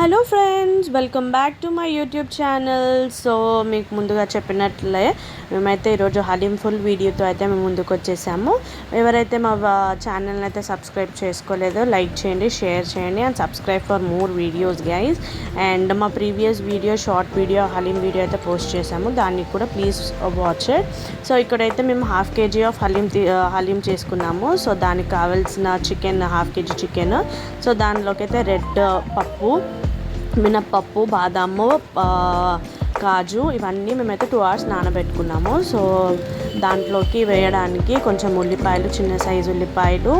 Hello friends, welcome back to my YouTube channel. So మీకు ముందుగా చెప్పినట్లే మేమైతే ఈరోజు హలీం ఫుల్ వీడియోతో అయితే మేము ముందుకు వచ్చేసాము. ఎవరైతే మా ఛానల్ని అయితే సబ్స్క్రైబ్ చేసుకోలేదో లైక్ చేయండి, షేర్ చేయండి and subscribe for more videos guys. And మా previous video short video haleem video అయితే పోస్ట్ చేసాము, దాన్ని కూడా ప్లీజ్ వాచ్ ఇట్. సో ఇక్కడైతే మేము ½ kg ఆఫ్ హలీం చేసుకున్నాము. సో దానికి కావాల్సిన చికెన్ ½ kg చికెన్. సో దానిలోకి అయితే రెడ్ పప్పు, మినప్పప్పు, బాదాము, కాజు ఇవన్నీ మేమైతే 2 hours నానబెట్టుకున్నాము. సో దాంట్లోకి వేయడానికి కొంచెం ఉల్లిపాయలు, చిన్న సైజు ఉల్లిపాయలు,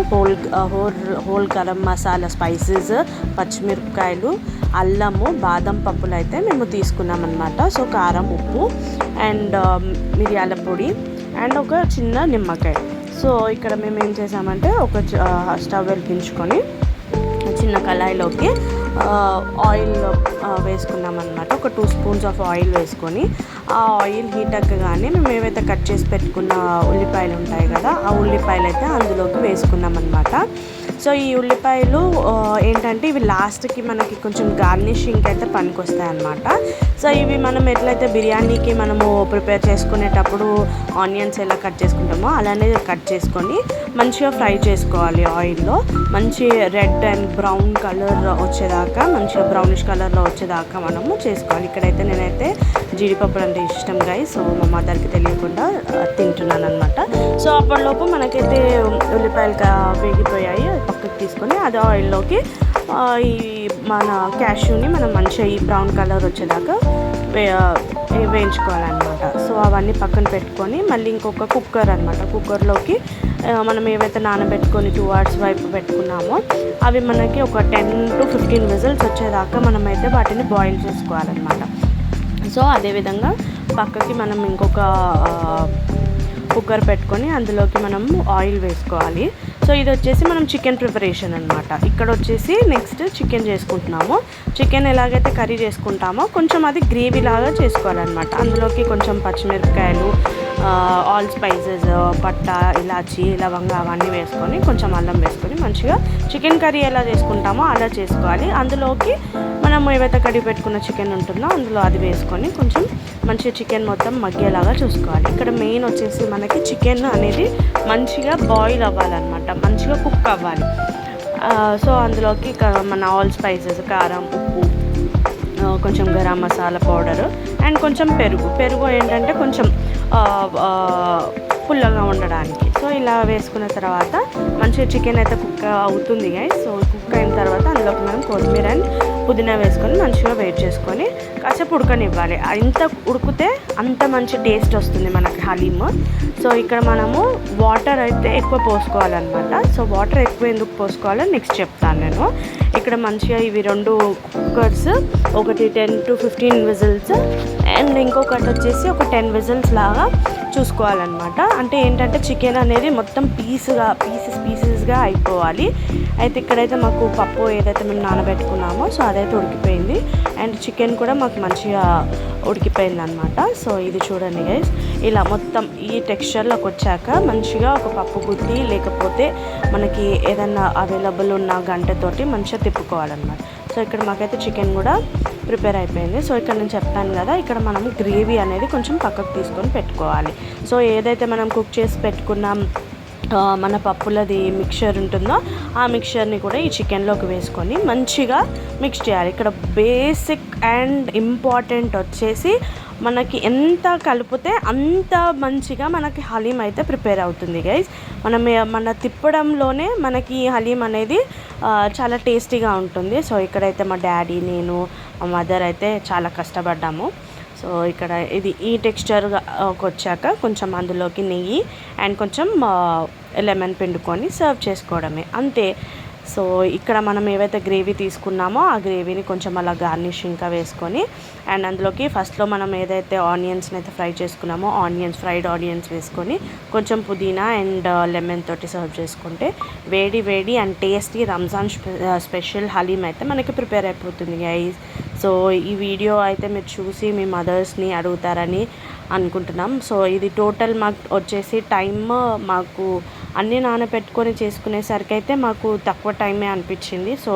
హోల్ గరం మసాలా స్పైసెస్, పచ్చిమిరపకాయలు, అల్లము, బాదం పప్పులు అయితే మేము తీసుకున్నాం అన్నమాట. సో కారం, ఉప్పు అండ్ మిరియాల పొడి అండ్ ఒక చిన్న నిమ్మకాయ. సో ఇక్కడ మేము ఏం చేసామంటే ఒక స్టవ్ వెలిగించుకొని చిన్న కళాయిలోకి ఆయిల్ వేసుకున్నాం అనమాట. ఒక 2 spoons ఆఫ్ ఆయిల్ వేసుకొని ఆ ఆయిల్ హీట్ అక్కగానే మేము ఏవైతే కట్ చేసి పెట్టుకున్న ఉల్లిపాయలు ఉంటాయి కదా, ఆ ఉల్లిపాయలు అయితే అందులోకి వేసుకున్నాం అనమాట. సో ఈ ఉల్లిపాయలు ఏంటంటే ఇవి లాస్ట్కి మనకి కొంచెం గార్నిషింగ్ అయితే పనికొస్తాయి అన్నమాట. సో ఇవి మనం ఎట్లయితే బిర్యానీకి మనము ప్రిపేర్ చేసుకునేటప్పుడు ఆనియన్స్ ఎలా కట్ చేసుకుంటామో అలానే కట్ చేసుకొని మంచిగా ఫ్రై చేసుకోవాలి ఆయిల్లో. మంచి రెడ్ అండ్ బ్రౌన్ కలర్ వచ్చేదాకా, మంచిగా బ్రౌనిష్ కలర్లో వచ్చేదాకా మనము చేసుకోవాలి. ఇక్కడైతే నేనైతే జీడిపప్పులు అంటే ఇష్టం గైస్, సో మా మదర్కి తెలియకుండా తింటున్నాను అనమాట. సో అప్పటిలోపు మనకైతే ఉల్లిపాయలు వేగిపోయాయి, పక్కకు తీసుకొని అది ఆయిల్లోకి ఈ మన క్యాష్యూని మనం మంచిగా ఈ బ్రౌన్ కలర్ వచ్చేదాకా వేయించుకోవాలన్నమాట. సో అవన్నీ పక్కన పెట్టుకొని మళ్ళీ ఇంకొక కుక్కర్ అనమాట, కుక్కర్లోకి మనం ఏవైతే నానబెట్టుకొని 2 hours వైపు పెట్టుకున్నామో అవి మనకి ఒక 10 to 15 విజిల్స్ వచ్చేదాకా మనమైతే వాటిని బాయిల్ చేసుకోవాలన్నమాట. సో అదేవిధంగా పక్కకి మనం ఇంకొక కుక్కర్ పెట్టుకొని అందులోకి మనం ఆయిల్ వేసుకోవాలి. సో ఇది వచ్చేసి మనం చికెన్ ప్రిపరేషన్ అనమాట. ఇక్కడ వచ్చేసి నెక్స్ట్ చికెన్ చేసుకుంటున్నాము. చికెన్ ఎలాగైతే కర్రీ చేసుకుంటామో కొంచెం అది గ్రేవీ లాగా చేసుకోవాలన్నమాట. అందులోకి కొంచెం పచ్చిమిరపకాయలు, ఆల్ స్పైసెస్, పట్ట, ఇలాచి, లవంగా అవన్నీ వేసుకొని కొంచెం అల్లం వేసుకొని మంచిగా చికెన్ కర్రీ ఎలా చేసుకుంటామో అలా చేసుకోవాలి. అందులోకి మనం ఏవైతే కడిగి పెట్టుకున్న చికెన్ ఉంటుందో అందులో అది వేసుకొని కొంచెం మంచిగా చికెన్ మొత్తం మగ్గేలాగా చూసుకోవాలి. ఇక్కడ మెయిన్ వచ్చేసి మనకి చికెన్ అనేది మంచిగా బాయిల్ అవ్వాలన్నమాట, మంచిగా కుక్ అవ్వాలి. సో అందులోకి మన ఆల్ స్పైసెస్, కారం, ఉప్పు, కొంచెం గరం మసాలా పౌడరు అండ్ కొంచెం పెరుగు ఏంటంటే కొంచెం పుల్లగా ఉండడానికి. సో ఇలా వేసుకున్న తర్వాత మంచిగా చికెన్ అయితే కుక్ అవుతుంది గైస్. సో కుక్ అయిన తర్వాత అందులోకి మనం కొత్తిమీర అండ్ పుదీనా వేసుకొని మంచిగా వెయిట్ చేసుకొని కాసేపు ఉడకనివ్వాలి. ఎంత ఉడికితే అంత మంచి టేస్ట్ వస్తుంది మనకి హలీమ్. సో ఇక్కడ మనము వాటర్ అయితే ఎక్కువ పోసుకోవాలన్నమాట. సో వాటర్ ఎక్కువ ఎందుకు పోసుకోవాలో నెక్స్ట్ చెప్తాను నేను. ఇక్కడ మంచిగా ఇవి 2 కుక్కర్స్, ఒకటి 10 to 15 విజిల్స్ అండ్ ఇంకొకటి వచ్చేసి ఒక 10 విజిల్స్ లాగా చూసుకోవాలన్నమాట. అంటే ఏంటంటే చికెన్ అనేది మొత్తం పీసెస్గా అయిపోవాలి. అయితే ఇక్కడైతే మాకు పప్పు ఏదైతే మేము నానబెట్టుకున్నామో సో అదైతే ఉడికిపోయింది అండ్ చికెన్ కూడా మాకు మంచిగా ఉడికిపోయింది అనమాట. సో ఇది చూడండి గైస్, ఇలా మొత్తం ఈ టెక్స్చర్లోకి వచ్చాక మంచిగా ఒక పప్పు గుత్తి లేకపోతే మనకి ఏదన్నా అవైలబుల్ ఉన్న గంటతోటి మంచిగా తిప్పుకోవాలన్నమాట. సో ఇక్కడ మాకైతే చికెన్ కూడా ప్రిపేర్ అయిపోయింది. సో ఇక్కడ నేను చెప్పాను కదా, ఇక్కడ మనం గ్రేవీ అనేది కొంచెం పక్కకు తీసుకొని పెట్టుకోవాలి. సో ఏదైతే మనం కుక్ చేసి పెట్టుకున్నాం మన పప్పులది మిక్చర్ ఉంటుందో ఆ మిక్చర్ని కూడా ఈ చికెన్లోకి వేసుకొని మంచిగా మిక్స్ చేయాలి. ఇక్కడ బేసిక్ అండ్ ఇంపార్టెంట్ వచ్చేసి మనకి ఎంత కలిపితే అంత మంచిగా మనకి హలీం అయితే ప్రిపేర్ అవుతుంది గైస్. మన తిప్పడంలోనే మనకి హలీం అనేది చాలా టేస్టీగా ఉంటుంది. సో ఇక్కడైతే మా డాడీ, నేను, మా మదర్ అయితే చాలా కష్టపడ్డాము. సో ఇక్కడ ఈ టెక్స్చర్గా వచ్చాక కొంచెం అందులోకి నెయ్యి అండ్ కొంచెం లెమన్ పిండుకొని సర్వ్ చేసుకోవడమే, అంతే. సో ఇక్కడ మనం ఏవైతే గ్రేవీ తీసుకున్నామో ఆ గ్రేవీని కొంచెం అలా గార్నిషింగ్గా వేసుకొని అండ్ అందులోకి ఫస్ట్లో మనం ఏదైతే ఆనియన్స్ని అయితే ఫ్రై చేసుకున్నామో ఫ్రైడ్ ఆనియన్స్ వేసుకొని కొంచెం పుదీనా అండ్ లెమన్ తోటి సర్వ్ చేసుకుంటే వేడి and tasty Ramzan special haleem అయితే మనకి ప్రిపేర్ అయిపోతుంది గైస్. సో ఈ వీడియో అయితే మీరు చూసి మీ మదర్స్ని అడుగుతారని అనుకుంటున్నాం. సో ఇది టోటల్ మాకు వచ్చేసి టైమ్ మాకు అన్నీ నానబెట్టుకొని చేసుకునేసరికి అయితే మాకు తక్కువ టైమే అనిపించింది. సో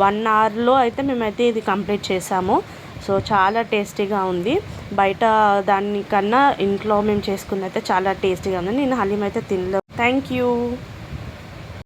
1 అవర్లో అయితే మేమైతే ఇది కంప్లీట్ చేసాము. సో చాలా టేస్టీగా ఉంది. బయట దానికన్నా ఇంట్లో మేము చేసుకున్నది అయితే చాలా టేస్టీగా ఉంది. నేను హలీం అయితే తినలేదు. Thank you.